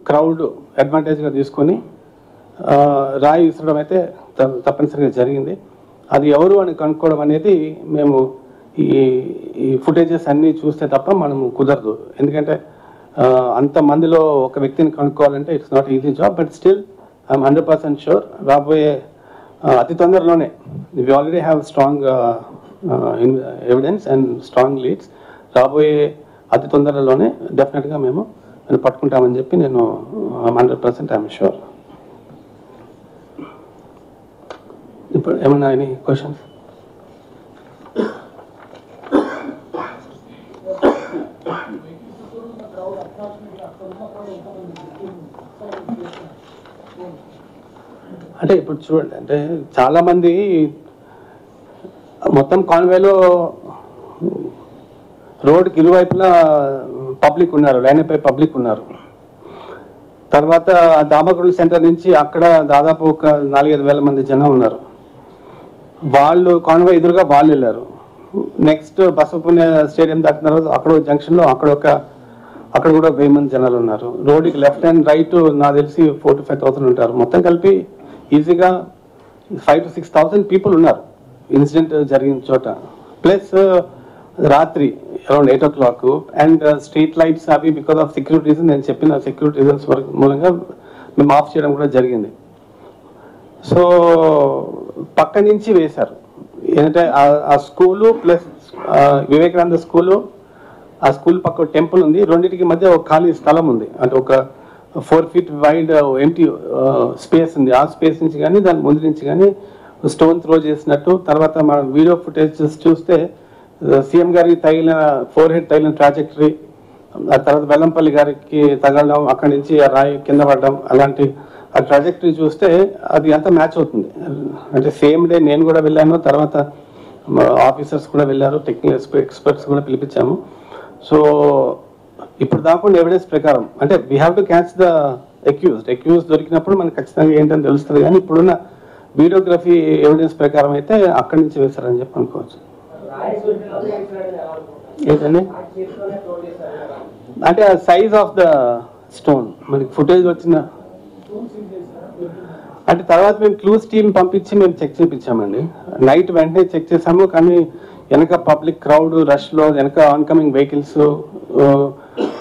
Crowd అడ్వాంటేజ్గా తీసుకొని రాయి విసరడం అయితే తప్పనిసరిగా జరిగింది. అది ఎవరు అని కనుక్కోవడం అనేది మేము ఈ ఫుటేజెస్ అన్నీ చూస్తే తప్ప మనము కుదరదు. ఎందుకంటే అంతమందిలో ఒక వ్యక్తిని కనుక్కోవాలంటే it's not easy job. But still I'm 100% sure రాబోయే అతి తొందరలోనే we already have strong evidence and strong leads. రాబోయే అతి తొందరలోనే డెఫినెట్గా మేము పట్టుకుంటామని చెప్పి నేను 100% ఐఎమ్ షూర్. ఇప్పుడు ఏమన్నా ఎనీ క్వశ్చన్స్? అంటే ఇప్పుడు చూడండి, అంటే చాలామంది మొత్తం కాన్వేలో రోడ్కి ఇరువైపులా పబ్లిక్ ఉన్నారు, లైన్ అయిపోయి పబ్లిక్ ఉన్నారు. తర్వాత దామగుండ సెంటర్ నుంచి అక్కడ దాదాపు ఒక 4-5 వేల మంది జనం ఉన్నారు. వాళ్ళు కాన్వే ఎదురుగా వాళ్ళు వెళ్ళారు. నెక్స్ట్ బసవపుణ్య స్టేడియం దాటిన తర్వాత అక్కడ జంక్షన్లో అక్కడ కూడా 1000 మంది జనాలు ఉన్నారు. రోడ్డుకి లెఫ్ట్ అండ్ రైట్ నాకు తెలిసి 4,000 to 5,000 ఉంటారు. మొత్తం కలిపి ఈజీగా 5,000 to 6,000 పీపుల్ ఉన్నారు ఇన్సిడెంట్ జరిగిన చోట. ప్లస్ రాత్రి around 8 o'clock and street lights అవి బికాస్ ఆఫ్ సెక్యూరిటీ రీజన్, నేను చెప్పిన సెక్యూరిటీ రీజన్స్ మూలంగా మేము ఆఫ్ చేయడం కూడా జరిగింది. సో పక్క నుంచి వేశారు. ఏంటంటే ఆ స్కూలు ప్లస్ వివేకానంద స్కూలు, ఆ స్కూల్ పక్క టెంపుల్ ఉంది, రెండింటికి మధ్య ఒక ఖాళీ స్థలం ఉంది. అంటే ఒక 4 feet వైడ్ ఎంటీ స్పేస్ ఉంది. ఆ స్పేస్ నుంచి కానీ దాని ముందు నుంచి కానీ స్టోన్ త్రో చేసినట్టు. తర్వాత మన వీడియో ఫుటేజ్ చూస్తే సీఎం గారికి తగిలిన ఫోర్హెడ్ తగిలిన ట్రాజెక్టరీ, ఆ తర్వాత వెల్లంపల్లి గారికి తగలడం, అక్కడి నుంచి ఆ రాయి కింద పడడం, అలాంటి ఆ ట్రాజెక్టరీ చూస్తే అది అంతా మ్యాచ్ అవుతుంది. అంటే సేమ్ డే నేను కూడా వెళ్ళాను, తర్వాత ఆఫీసర్స్ కూడా వెళ్ళారు, టెక్నికల్ ఎక్స్పర్ట్స్ కూడా పిలిపించాము. సో ఇప్పుడు దాకుండా ఎవిడెన్స్ ప్రకారం అంటే we have to catch the accused దొరికినప్పుడు మనకు ఖచ్చితంగా ఏంటని తెలుస్తుంది. కానీ ఇప్పుడున్న వీడియోగ్రఫీ ఎవిడెన్స్ ప్రకారం అయితే అక్కడి నుంచి వేశారని చెప్పి అనుకోవచ్చు. ఏంటండి అంటే ఆ సైజ్ ఆఫ్ ద స్టోన్ మనకి ఫుటేజ్ వచ్చిన అంటే తర్వాత మేము క్లూస్ టీమ్ పంపించి మేము చెక్ చేయించామండి. నైట్ వెంటనే చెక్ చేసాము, కానీ వెనక పబ్లిక్ క్రౌడ్ రష్లో వెనక ఆన్కమింగ్ వెహికల్స్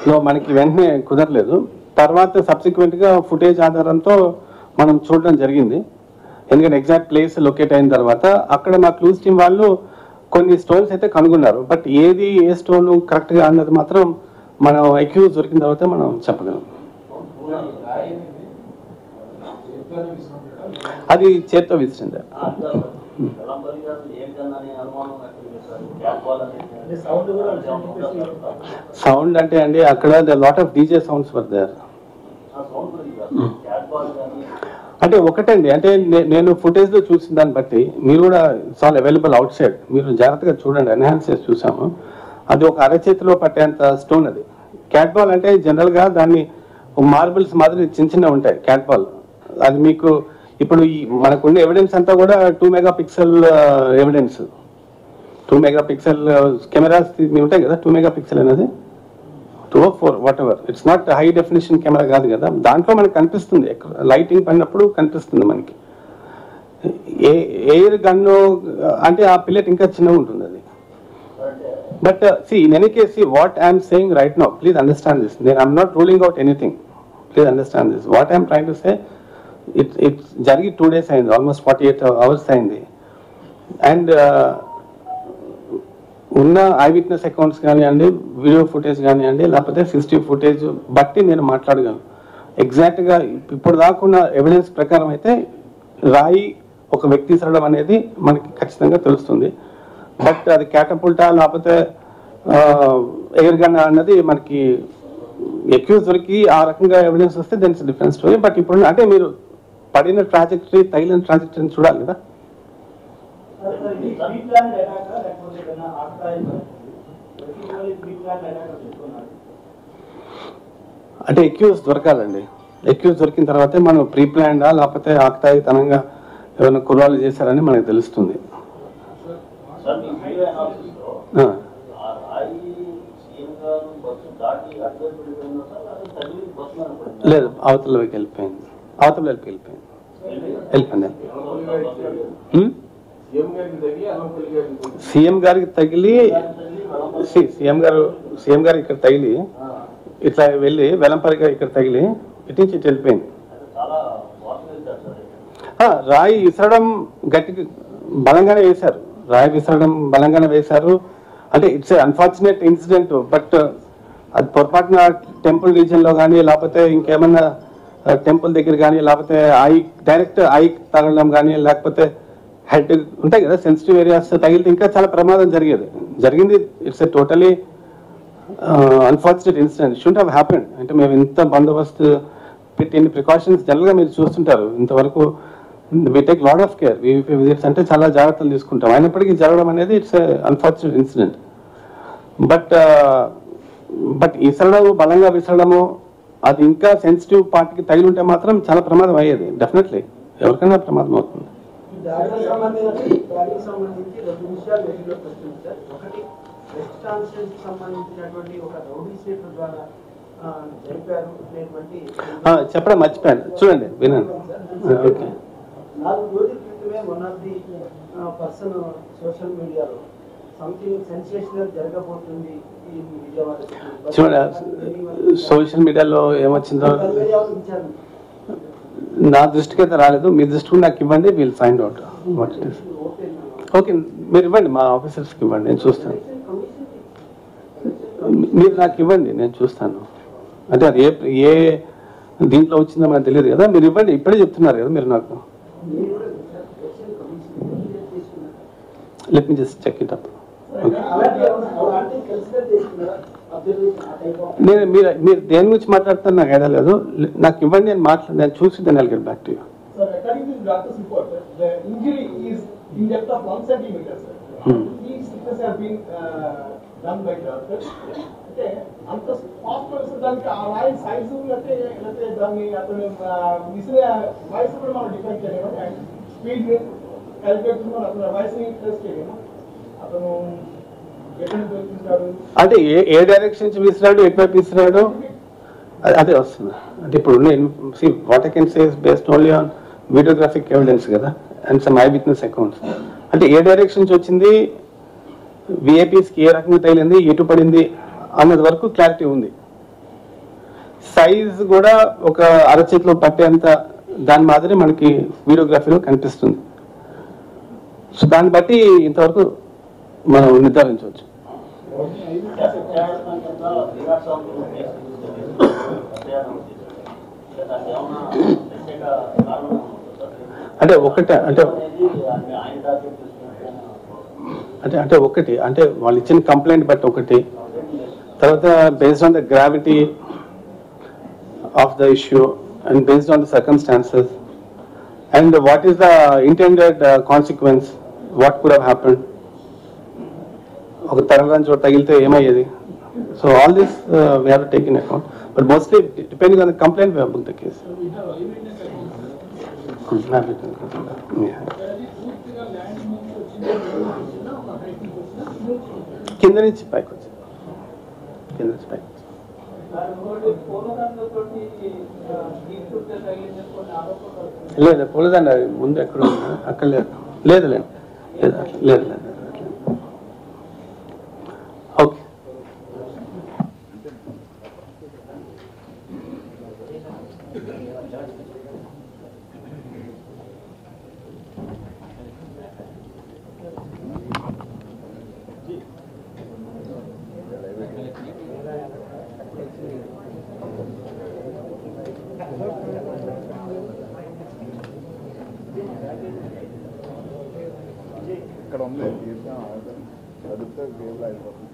లో మనకి వెంటనే కుదరలేదు. తర్వాత సబ్సిక్వెంట్గా ఫుటేజ్ ఆధారంతో మనం చూడడం జరిగింది. ఎందుకంటే ఎగ్జాక్ట్ ప్లేస్ లొకేట్ అయిన తర్వాత అక్కడ మా క్లూస్ టీమ్ వాళ్ళు కొన్ని స్టోన్స్ అయితే కనుగొన్నారు. బట్ ఏది ఏ స్టోన్ కరెక్ట్గా అన్నది మాత్రం మనం అక్యూజ్ దొరికిన తర్వాత మనం చెప్పగలం. అది చేత్తో విసిరింది. సౌండ్ అంటే అండి అక్కడ the lot of DJ sounds were there. అంటే ఒకటండి, అంటే నేను ఫుటేజ్లో చూసిన దాన్ని బట్టి మీరు కూడా it's all available out side, మీరు జాగ్రత్తగా చూడండి, ఎన్హాన్స్ చేసి చూసాము. అది ఒక అరచేతిలో పట్టేంత స్టోన్. అది క్యాట్ బాల్ అంటే జనరల్గా దాన్ని మార్బుల్స్ మాదిరి చిన్న చిన్న ఉంటాయి క్యాట్ బాల్. అది మీకు ఇప్పుడు మనకున్న ఎవిడెన్స్ అంతా కూడా 2 megapixel ఎవిడెన్స్. 2 megapixel కెమెరాస్ ఉంటాయి కదా, 2 megapixel అనేది 2 or 4 what ever. It's not high definition camera కాదు కదా, దాంట్లో మనకు కనిపిస్తుంది, లైటింగ్ పడినప్పుడు కనిపిస్తుంది మనకి. ఎయిర్ గన్ను అంటే ఆ పిల్లెట్ ఇంకా చిన్నగా ఉంటుంది అది. But see in any case what I'm saying right now, please understand this. I'm not ruling out anything, please understand this. What I'm trying to say, it జరిగి 2 days అయింది, almost 48 hours అయింది. And ఉన్న eye witness accounts కానివ్వండి, video footage కానివ్వండి, లేకపోతే CCTV footage బట్టి నేను మాట్లాడగలను. ఎగ్జాక్ట్గా ఇప్పుడు దాకున్న ఎవిడెన్స్ ప్రకారం అయితే రాయి ఒక వ్యక్తి సరడం అనేది మనకి ఖచ్చితంగా తెలుస్తుంది. బట్ అది క్యాటపుల్టా లేకపోతే ఎయిర్ గన్ అన్నది మనకి అక్యూజ్ దొరికి ఆ రకంగా ఎవిడెన్స్ వస్తే then it's different story. But ఇప్పుడు అంటే మీరు పడిన ట్రాజెక్టరీ, తగిలిన ట్రాజెక్టరీని చూడాలి కదా. అంటే అక్యూజ్ దొరకాలండి. అక్యూజ్ దొరికిన తర్వాతే మనం ప్రీ ప్లాన్డా లేకపోతే ఆకతాయితనంగా ఏమైనా కుర్రాలు చేశారని మనకు తెలుస్తుంది. లేదు, అవతల వైపు వెళ్ళిపోయింది. సీఎం గారికి తగిలి సీఎం గారు ఇక్కడ తగిలి ఇట్లా వెళ్ళి వెలంపరిగా ఇక్కడ తగిలి ఇటు నుంచి ఇటు వెళ్ళిపోయింది. రాయి విసరడం గట్టిగా బలంగానే వేశారు. అంటే ఇట్స్ అన్ఫార్చునేట్ ఇన్సిడెంట్. బట్ అది పొరపాటున టెంపుల్ రీజియన్ లో కానీ, లేకపోతే ఇంకేమన్నా టెంపుల్ దగ్గర కానీ, లేకపోతే డైరెక్ట్ ఐ తగలడం కానీ, లేకపోతే హెడ్ ఉంటాయి కదా సెన్సిటివ్ ఏరియాస్ తగిలితే ఇంకా చాలా ప్రమాదం జరిగింది. It's a totally unfortunate incident. Should have happened. అంటే మేము ఇంత బందోబస్తు పెట్టి ఇన్ని ప్రికాషన్స్ జనరల్గా మీరు చూస్తుంటారు. ఇంతవరకు we take lot of care. Visits అంటే చాలా జాగ్రత్తలు తీసుకుంటాం. అయినప్పటికీ జరగడం అనేది ఇట్స్ అన్ఫార్చునేట్ ఇన్సిడెంట్. బట్ బలంగా విసరడము అది ఇంకా సెన్సిటివ్ పార్ట్కి తగిలి ఉంటే మాత్రం చాలా ప్రమాదం అయ్యేది. డెఫినెట్లీ ఎవరికైనా ప్రమాదం అవుతుంది. చెప్పడం మర్చిపోయాను, చూడండి వినండి. ఓకే, 4 రోజుల క్రితమే one of the person social మీడియాలో సంథింగ్ సెన్సేషనల్ జరగబోతుంది ఈ విజయవాడ. చూడండి సోషల్ మీడియాలో ఏమొచ్చిందో నా దృష్టికి అయితే రాలేదు. మీ దృష్టికి నాకు ఇవ్వండి, will find out what it is. Okay, మీరు ఇవ్వండి, మా ఆఫీసర్స్కి ఇవ్వండి, నేను చూస్తాను. మీరు నాకు ఇవ్వండి, నేను చూస్తాను. అంటే అది ఏ దీంట్లో వచ్చిందో మనకు తెలియదు కదా. మీరు ఇవ్వండి, ఇప్పుడే చెప్తున్నారు కదా మీరు నాకు. Let me just check it up. మీరు దేని గురించి మాట్లాడుతారు నాకు ఐడియా లేదు. నాకు ఇవ్వండి, నేను చూసి దాన్ని I'll get back to you. అంటే ఏ డైరెక్షన్ నుంచి విసిరాడు, ఎటువైపు విసిరాడు అదే వస్తుంది. అంటే ఇప్పుడు what I can say is based only on videographic evidence కదా, and some I witness accounts. అంటే ఏ డైరెక్షన్ నుంచి వచ్చింది, విఐపీస్కి ఏ రకంగా తగిలింది, ఎటు పడింది అన్నది వరకు క్లారిటీ ఉంది. సైజ్ కూడా ఒక అరచేతిలో పట్టేంత దాని మాదిరి మనకి వీడియోగ్రఫీలో కనిపిస్తుంది. సో దాన్ని బట్టి ఇంతవరకు మనం నిర్ధారించవచ్చు. అంటే వాళ్ళు ఇచ్చిన కంప్లైంట్ బట్టి ఒకటి, తర్వాత based on the gravity of the issue and based on the circumstances and what is the intended consequence, what could have happened, ఒక తరగని చోట తగిలితే ఏమయ్యేది. So all this we have to take in account, but mostly depending on the complaint we have book the case. కింద నుంచి పైకి వచ్చింది. లేదు పోలేదండి, అది ముందు ఎక్కడ అక్కడ లేదు. ఓకే, ఇక్కడ ఉంది చదివితే గేమ్లో అయిపోతుంది.